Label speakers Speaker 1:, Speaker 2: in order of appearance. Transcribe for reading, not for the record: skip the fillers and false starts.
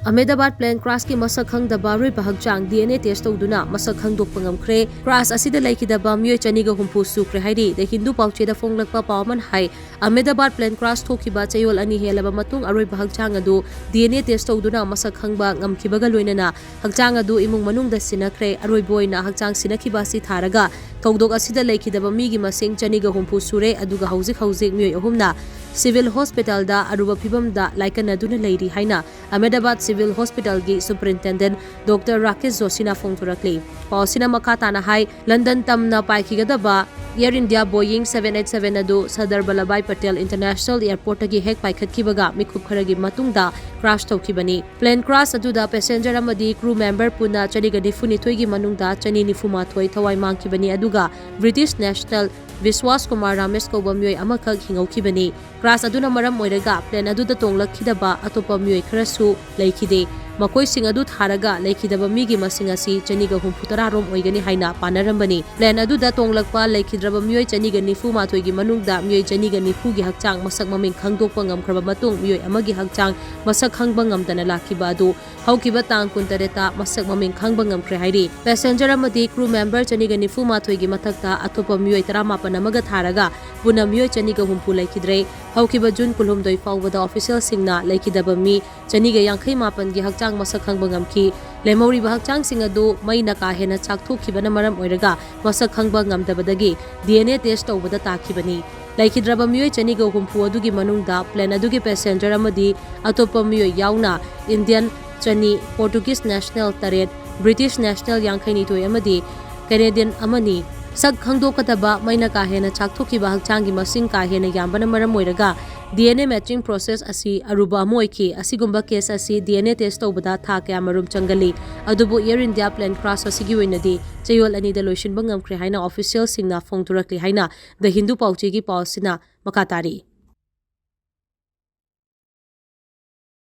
Speaker 1: Ahmedabad plane crash ki masak khangdaba Aroiba hagchang DNA test tawduna masak khangdokpa ngamkhre crash asida Leikhidaba Mee chaniga humpu Shukhre hairi the Hindu paucheda fonglakpa pawman hai Ahmedabad plane crash thokiba chayol ani helaba matung Aroiba hagchang adu DNA test tawduna masak khangba ngamkhibaga loinana hagchang adu imung manungda sinakre Aroiboina hagchang sinakhiba si tharaga thawdok asida Leikhidaba Mee gi masing chaniga humpu sure aduga hauzik mioi ahumna civil hospital da aruba phibam da laikanaduna leiri haina Ahmedabad civil hospital gi superintendent Dr. Rakesh Joshina phongthurakli pausina makhatana hai London tamna paikhigadaba Air India Boeing 787 adu Sardar Vallabhbhai Patel International Airport gi hek paikhatkibaga mikhup kharagi matungda crash thokibani plane crash aduda passenger amadi crew member puna chaniga nifuni gi manungda chani nifuma thoi thawai mangkibani aduga British National Viswas Kumar Ramesh Kauba mioi amakak hingaukibani crash aduna maram oiraga plane aduda tonglakkhidaba atopa mioi kharasu leikhide makoi sing adu tharaga Leikhidaba Mee gi masing asi chaniga humphutara rom oigani haina panarambani plane aduda tonglakpa Leikhidaba mioi chaniga nifu mathoi gi manungda mioi chaniga nifu gi hakchang masak maming khangdokpa ngamkhraba matung mioi amagi hakchang masak khangba ngamdana lakhiba adu haukiba tang kuntareta masak maming khangba ngamkhre hairi passenger amadi crew member chaniga nifu mathoi gi mathakta atopa mioi 18 amaga tharaga puna mioi chaniga humpu leikhidre haukiba June kulhumdoi fawbada official singna Leikhidaba Mee chaniga 58 gi hakchang masak khangba ngamki lemori bahakchang sing adu maina ka hena chakthokibana maram oiraga masak khangba ngamdabadagi DNA test tawbada takhibani Leikhidaba Mee chaniga humpu adugi manungda plane adugi passenger amadi atopa mioi yauna Indian chani Portuguese national taret British national yangkhaini toi amadi Canadian amani sak khangdokataba maina ka hena chakthokhiba hakchangi masing ka hena yambana maram oiraga DNA matching process asi aruba moiki asigumba case asi DNA test tawbada tha kya marum changali adubu Air India plane crash asigi oinadi chayol ani da loishin bangam khre haina official singna phongturakli haina the Hindu pauchi gi pausina makatari